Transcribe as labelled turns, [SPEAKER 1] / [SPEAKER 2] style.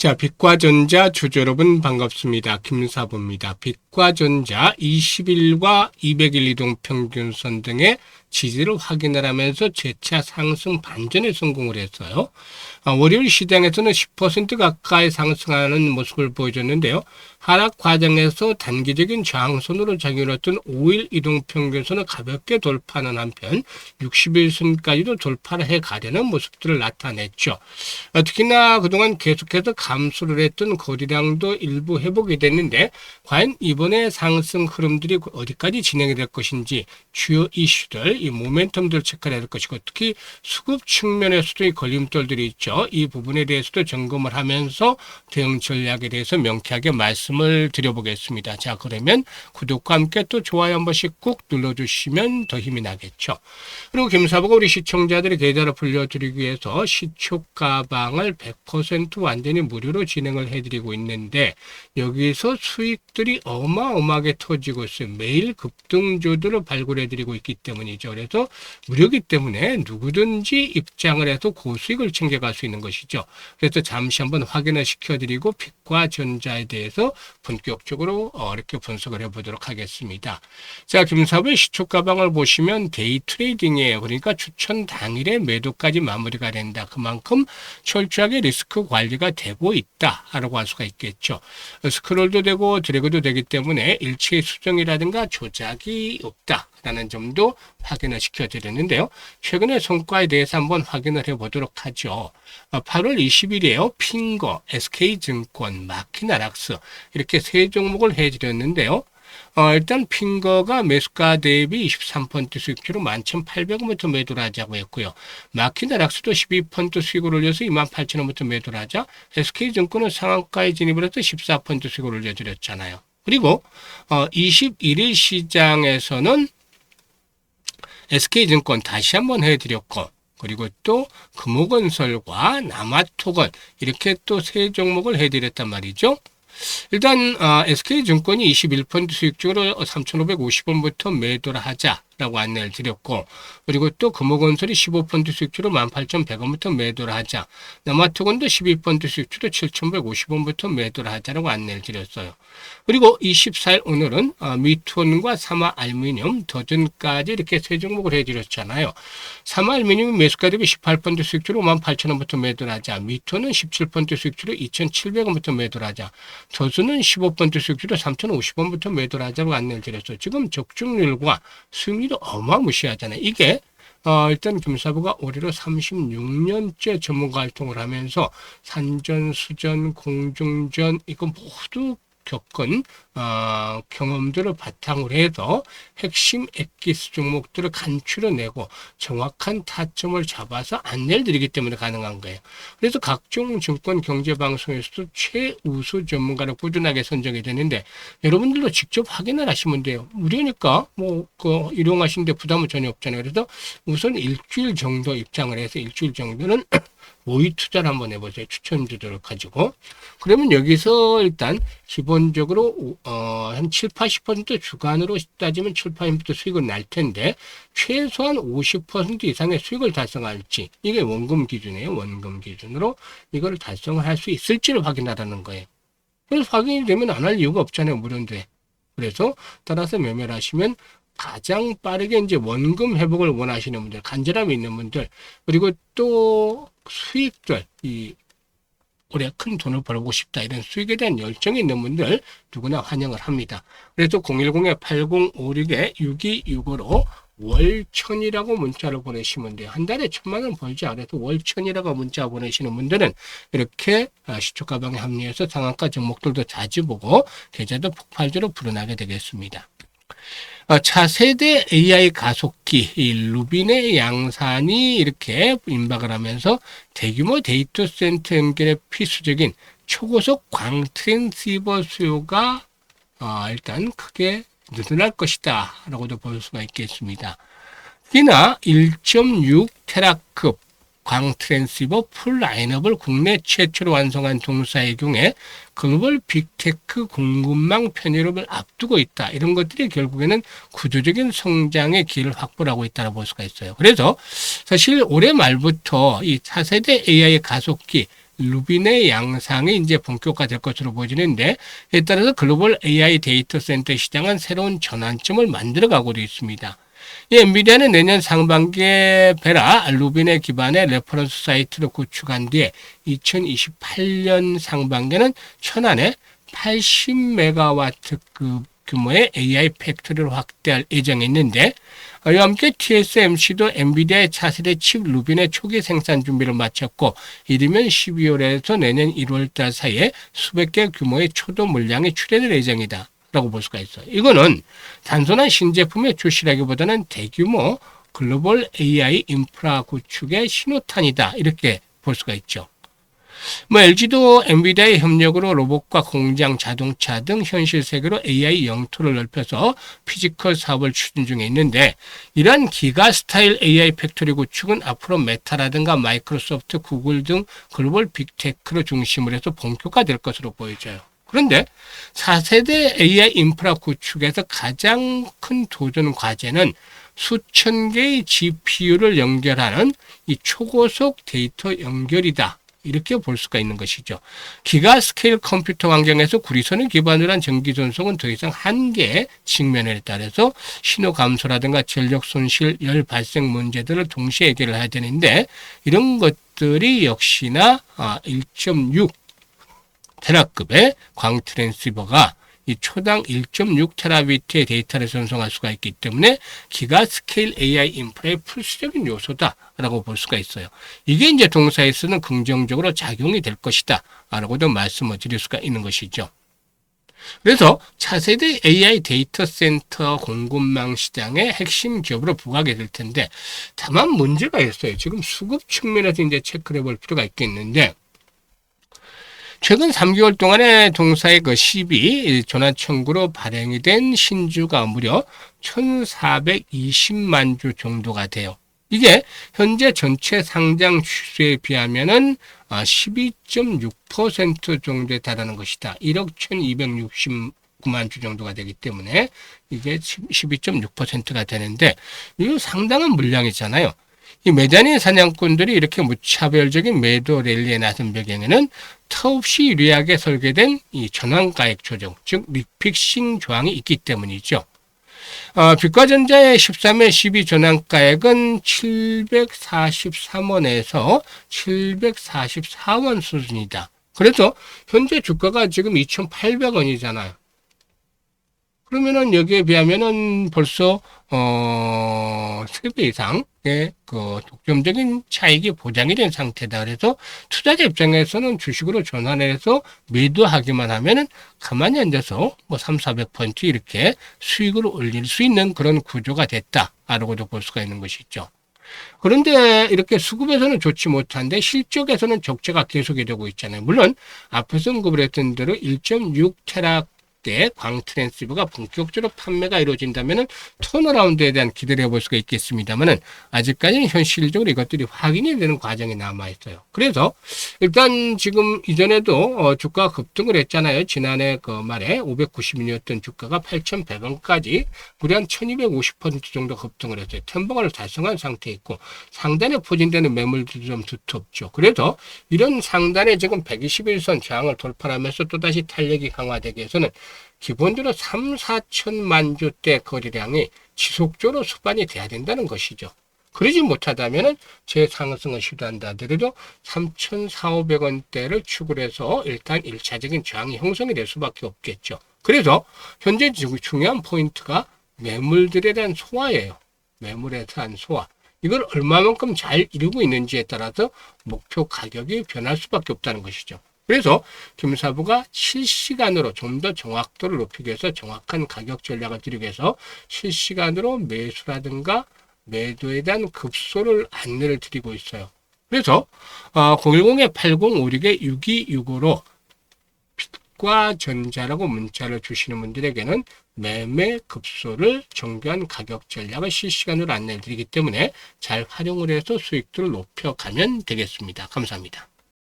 [SPEAKER 1] 자, 빛과전자 주주 여러분 반갑습니다. 김사부입니다. 빛과전자 20일과 200일 이동 평균선 등의 지지를 확인을 하면서 재차 상승 반전에 성공을 했어요. 월요일 시장에서는 10% 가까이 상승하는 모습을 보여줬는데요. 하락 과정에서 단기적인 저항선으로 작용했던 5일 이동평균선을 가볍게 돌파하는 한편 60일선까지도 돌파를 해가려는 모습들을 나타냈죠. 특히나 그동안 계속해서 감소를 했던 거래량도 일부 회복이 됐는데 과연 이번에 상승 흐름들이 어디까지 진행이 될 것인지 주요 이슈들, 이 모멘텀들 체크를 해야 될 것이고 특히 수급 측면에서도 이 걸림돌들이 있죠. 이 부분에 대해서도 점검을 하면서 대응 전략에 대해서 명쾌하게 말씀을 드려보겠습니다. 자, 그러면 구독과 함께 또 좋아요 한 번씩 꾹 눌러주시면 더 힘이 나겠죠. 그리고 김사부가 우리 시청자들의 계좌를 불려드리기 위해서 시초가방을 100% 완전히 무료로 진행을 해드리고 있는데 여기서 수익들이 어마어마하게 터지고 있어요. 매일 급등주들을 발굴해드리고 있기 때문이죠. 그래서 무료이기 때문에 누구든지 입장을 해서 고수익을 챙겨갈 수 있는 것이죠. 그래서 잠시 한번 확인을 시켜드리고 빛과 전자에 대해서 본격적으로 이렇게 분석을 해보도록 하겠습니다. 자, 김사부의 시초가방을 보시면 데이 트레이딩이에요. 그러니까 추천 당일에 매도까지 마무리가 된다. 그만큼 철저하게 리스크 관리가 되고 있다라고 할 수가 있겠죠. 스크롤도 되고 드래그도 되기 때문에 일체의 수정이라든가 조작이 없다라는 점도 확인을 시켜드렸는데요. 최근의 성과에 대해서 한번 확인을 해보도록 하죠. 8월 20일이에요. 핑거, SK증권, 마키나락스 이렇게 세 종목을 해드렸는데요. 일단 핑거가 매수가 대비 23% 수익주로 11,800원부터 매도를 하자고 했고요. 마키나락스도 12% 수익을 올려서 28,000원부터 매도를 하자. SK증권은 상한가에 진입을 해서 14% 수익을 올려드렸잖아요. 그리고 21일 시장에서는 SK증권 다시 한번 해드렸고 그리고 또 금호건설과 남아토건 이렇게 또 세 종목을 해드렸단 말이죠. 일단 SK증권이 21% 수익주로 3,550원부터 매도를 하자라고 안내를 드렸고 그리고 또 금호건설이 15% 수익주로 18,100원부터 매도를 하자 남아토건도 12% 수익주로 7,150원부터 매도를 하자라고 안내를 드렸어요. 그리고 24일 오늘은 미톤과 사마알루미늄, 더든까지 이렇게 세 종목을 해드렸잖아요. 사마알루미늄은 매수가 대비 18% 수익주로 18,000원부터 매도를 하자 미톤은 17% 수익주로 2,700원부터 매도를 하자 더든은 15% 수익주로 3,050원부터 매도를 하자고 안내를 드렸어요. 지금 적중률과 수익률이 어마무시하잖아요. 이게 일단 김사부가 올해로 36년째 전문가 활동을 하면서 산전, 수전, 공중전 이거 모두 겪은 경험들을 바탕으로 해서 핵심 엑기스 종목들을 간추려내고 정확한 타점을 잡아서 안내를 드리기 때문에 가능한 거예요. 그래서 각종 증권 경제방송에서도 최우수 전문가를 꾸준하게 선정이 되는데 여러분들도 직접 확인을 하시면 돼요. 무료니까 이용하시는데 부담은 전혀 없잖아요. 그래서 우선 일주일 정도 입장을 해서 일주일 정도는 모의 투자를 한번 해보세요. 추천주들을 가지고. 그러면 여기서 일단 기본적으로 한 7, 80% 주간으로 따지면 7, 80% 수익은 날 텐데 최소한 50% 이상의 수익을 달성할지 이게 원금 기준이에요. 원금 기준으로 이걸 달성을 할 수 있을지를 확인하라는 거예요. 그래서 확인이 되면 안 할 이유가 없잖아요. 무료인데. 그래서 따라서 매매를 하시면 가장 빠르게 이제 원금 회복을 원하시는 분들, 간절함이 있는 분들, 그리고 또 수익들, 올해 큰 돈을 벌고 싶다 이런 수익에 대한 열정이 있는 분들 누구나 환영을 합니다. 그래서 010-8056-6265로 월천이라고 문자를 보내시면 돼요. 한 달에 1,000만 원 벌지 않아도 월천이라고 문자 보내시는 분들은 이렇게 시초가방에 합류해서 상한가 종목들도 자주 보고 계좌도 폭발적으로 불어나게 되겠습니다. 차세대 AI 가속기 루빈의 양산이 이렇게 임박을 하면서 대규모 데이터 센터 연결에 필수적인 초고속 광 트랜시버 수요가 일단 크게 늘어날 것이다 라고도 볼 수가 있겠습니다. 특히나 1.6 테라급 광 트랜시버 풀 라인업을 국내 최초로 완성한 동사의 경우에 글로벌 빅테크 공급망 편입을 앞두고 있다. 이런 것들이 결국에는 구조적인 성장의 길을 확보하고 있다고 볼 수가 있어요. 그래서 사실 올해 말부터 이 차세대 AI 가속기 루빈의 양상이 이제 본격화될 것으로 보여지는데, 이에 따라서 글로벌 AI 데이터 센터 시장은 새로운 전환점을 만들어가고 있습니다. 이 엔비디아는 내년 상반기에 베라 루빈의 기반의 레퍼런스 사이트를 구축한 뒤에 2028년 상반기에는 천안에 80메가와트급 규모의 AI 팩토리를 확대할 예정이 있는데, 이와 함께 TSMC도 엔비디아의 차세대 칩 루빈의 초기 생산 준비를 마쳤고, 이르면 12월에서 내년 1월달 사이에 수백 개 규모의 초도 물량이 출하될 예정이다 라고 볼 수가 있어요. 이거는 단순한 신제품의 출시라기보다는 대규모 글로벌 AI 인프라 구축의 신호탄이다, 이렇게 볼 수가 있죠. LG도 엔비디아의 협력으로 로봇과 공장, 자동차 등 현실 세계로 AI 영토를 넓혀서 피지컬 사업을 추진 중에 있는데, 이러한 기가 스타일 AI 팩토리 구축은 앞으로 메타라든가 마이크로소프트, 구글 등 글로벌 빅테크를 중심으로 해서 본격화될 것으로 보여져요. 그런데 4세대 AI 인프라 구축에서 가장 큰 도전 과제는 수천 개의 GPU를 연결하는 이 초고속 데이터 연결이다, 이렇게 볼 수가 있는 것이죠. 기가 스케일 컴퓨터 환경에서 구리선을 기반으로 한 전기 전송은 더 이상 한계의 직면에 따라서 신호 감소라든가 전력 손실, 열 발생 문제들을 동시에 해결을 해야 되는데, 이런 것들이 역시나 1.6 테라급의 광 트랜시버가 이 초당 1.6 테라비트의 데이터를 전송할 수가 있기 때문에 기가 스케일 AI 인프라의 필수적인 요소다라고 볼 수가 있어요. 이게 이제 동사에 쓰는 긍정적으로 작용이 될 것이다 라고도 말씀을 드릴 수가 있는 것이죠. 그래서 차세대 AI 데이터 센터 공급망 시장의 핵심 기업으로 부각이 될 텐데, 다만 문제가 있어요. 지금 수급 측면에서 이제 체크를 해볼 필요가 있겠는데, 최근 3개월 동안에 동사의 그 12 전환 청구로 발행이 된 신주가 무려 1,420만 주 정도가 돼요. 이게 현재 전체 상장 주수에 비하면은 12.6% 정도에 달하는 것이다. 1억 1,269만 주 정도가 되기 때문에 이게 12.6%가 되는데, 이거 상당한 물량이잖아요. 이 매단인 사냥꾼들이 이렇게 무차별적인 매도 랠리에 나선 배경에는 터없이 유리하게 설계된 이 전환가액 조정, 즉 리픽싱 조항이 있기 때문이죠. 빛과전자의 13회 12 전환가액은 743원에서 744원 수준이다. 그래서 현재 주가가 지금 2,800원이잖아요. 그러면은 여기에 비하면은 벌써 3배 이상의 그 독점적인 차익이 보장이 된 상태다. 그래서 투자자 입장에서는 주식으로 전환해서 매도하기만 하면은 가만히 앉아서 뭐 300~400% 이렇게 수익을 올릴 수 있는 그런 구조가 됐다라고도 볼 수가 있는 것이죠. 그런데 이렇게 수급에서는 좋지 못한데 실적에서는 적자가 계속이 되고 있잖아요. 물론 앞에서 언급을 했던 대로 1.6 테라 때 광 트랜시버가 본격적으로 판매가 이루어진다면 턴어라운드에 대한 기대를 해볼 수가 있겠습니다만은, 아직까지는 현실적으로 이것들이 확인이 되는 과정이 남아있어요. 그래서 일단 지금 이전에도 주가가 급등을 했잖아요. 지난해 그 말에 590원이었던 주가가 8,100원까지 무려 한 1250% 정도 급등을 했어요. 템버거를 달성한 상태에 있고, 상단에 포진되는 매물도 좀 두텁죠. 그래서 이런 상단에 지금 121선 저항을 돌파하면서 또다시 탄력이 강화되기 위해서는 기본적으로 3~4천만 주대 거래량이 지속적으로 수반이 돼야 된다는 것이죠. 그러지 못하다면 재상승을 시도한다 하더라도 3,400~500원대를 축을 해서 일단 1차적인 저항이 형성이 될 수밖에 없겠죠. 그래서 현재 중요한 포인트가 매물들에 대한 소화예요. 매물에 대한 소화. 이걸 얼마만큼 잘 이루고 있는지에 따라서 목표 가격이 변할 수밖에 없다는 것이죠. 그래서 김사부가 실시간으로 좀 더 정확도를 높이기 위해서 정확한 가격 전략을 드리기 위해서 실시간으로 매수라든가 매도에 대한 급소를 안내를 드리고 있어요. 그래서 010-8056-6265로 빛과 전자라고 문자를 주시는 분들에게는 매매 급소를 정교한 가격 전략을 실시간으로 안내를 드리기 때문에 잘 활용을 해서 수익들을 높여가면 되겠습니다. 감사합니다.